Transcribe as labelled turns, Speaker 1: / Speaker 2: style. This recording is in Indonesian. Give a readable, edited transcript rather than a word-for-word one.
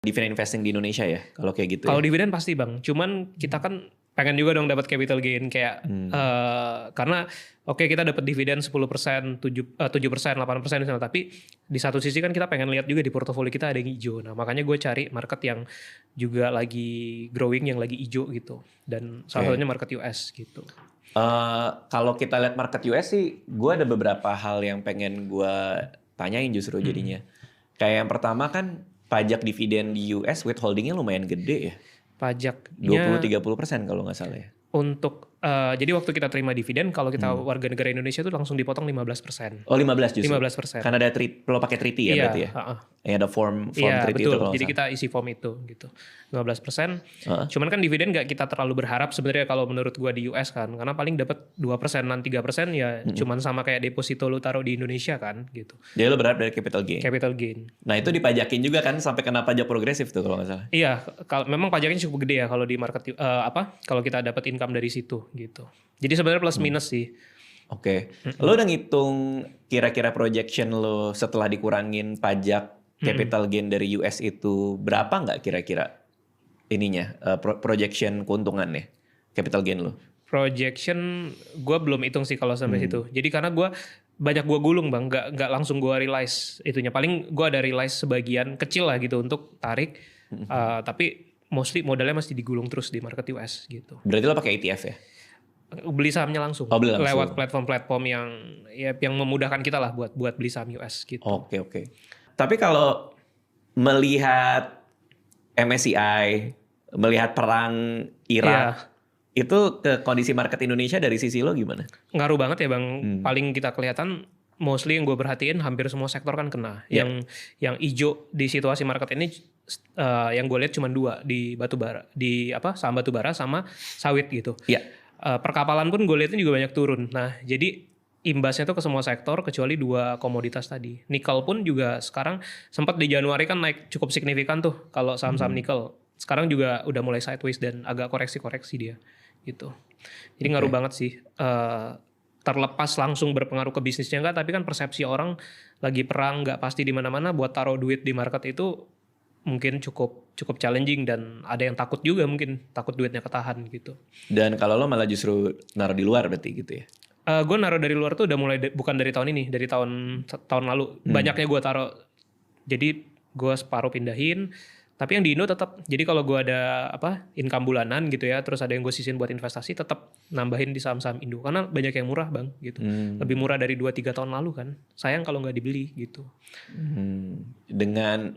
Speaker 1: dividen investing di Indonesia ya kalau kayak gitu
Speaker 2: Kalau
Speaker 1: ya?
Speaker 2: dividen pasti Bang, cuman kita kan pengen juga dong dapat capital gain kayak karena oke, kita dapat dividen 10%, 7%, 8% misalnya, tapi di satu sisi kan kita pengen lihat juga di portofolio kita ada yang hijau. Nah, makanya gue cari market yang juga lagi growing, yang lagi hijau gitu. Dan salah satunya market US gitu.
Speaker 1: Kalau kita lihat market US sih, gue ada beberapa hal yang pengen gue tanyain justru jadinya. Kayak yang pertama kan pajak dividen di US withholdingnya lumayan gede ya.
Speaker 2: Pajaknya
Speaker 1: 20-30% kalau nggak salah ya.
Speaker 2: untuk jadi waktu kita terima dividen, kalau kita warga negara Indonesia itu langsung dipotong 15%.
Speaker 1: Oh 15 justru?
Speaker 2: 15%.
Speaker 1: Karena ada lo pakai treaty ya berarti ya? Yang ada form
Speaker 2: Iya,
Speaker 1: treaty
Speaker 2: betul.
Speaker 1: itu kalau
Speaker 2: Jadi
Speaker 1: nggak
Speaker 2: kita isi form itu gitu. 15%. Cuman kan dividen nggak kita terlalu berharap sebenarnya kalau menurut gua di US kan. Karena paling dapat 2%-an 3% ya cuman sama kayak deposito lu taruh di Indonesia kan gitu.
Speaker 1: Jadi lo berharap dari capital gain?
Speaker 2: Capital gain.
Speaker 1: Nah itu dipajakin juga kan sampai kena pajak progresif tuh kalau nggak salah?
Speaker 2: Iya, memang pajaknya cukup gede ya kalau di market kalau kita dapat income dari situ gitu. Jadi sebenarnya plus minus sih.
Speaker 1: Oke. Lo udah ngitung kira-kira projection lo setelah dikurangin pajak capital gain dari US itu berapa nggak kira-kira ininya projection keuntungannya capital gain lo?
Speaker 2: Projection gue belum hitung sih kalau sampai situ. Jadi karena banyak gue gulung Bang, nggak langsung gue realize itunya. Paling gue ada realize sebagian kecil lah gitu untuk tarik. Tapi mostly modalnya masih digulung terus di market US gitu.
Speaker 1: Berarti lo pakai ETF ya?
Speaker 2: Beli sahamnya langsung,
Speaker 1: beli langsung
Speaker 2: lewat platform-platform yang memudahkan kita lah buat beli saham US gitu.
Speaker 1: Oke. Tapi kalau melihat MSCI, melihat perang Irak, itu ke kondisi market Indonesia dari sisi lo gimana?
Speaker 2: Ngaruh banget ya Bang. Paling kita kelihatan mostly yang gue perhatiin hampir semua sektor kan kena. Yang hijau di situasi market ini yang gue lihat cuma dua, di batubara, saham batubara sama sawit gitu. Perkapalan pun gue lihatnya juga banyak turun. Nah, jadi imbasnya tuh ke semua sektor kecuali dua komoditas tadi. Nikel pun juga sekarang sempat di Januari kan naik cukup signifikan tuh kalau saham-saham nikel. Sekarang juga udah mulai sideways dan agak koreksi-koreksi dia gitu. Jadi ngaruh banget sih. Terlepas langsung berpengaruh ke bisnisnya enggak, tapi kan persepsi orang lagi perang nggak pasti di mana-mana, buat taruh duit di market itu mungkin cukup challenging, dan ada yang takut juga, mungkin takut duitnya ketahan gitu.
Speaker 1: Dan kalau lo malah justru naruh di luar berarti gitu ya?
Speaker 2: Gue naruh dari luar tuh udah mulai bukan dari tahun ini, dari tahun lalu. Banyaknya gue taruh, jadi gue separuh pindahin. Tapi yang di Indo tetap, jadi kalau gue ada income bulanan gitu ya, terus ada yang gue sisihin buat investasi, tetap nambahin di saham-saham Indo. Karena banyak yang murah Bang gitu. Lebih murah dari 2-3 tahun lalu kan. Sayang kalau nggak dibeli gitu.
Speaker 1: Dengan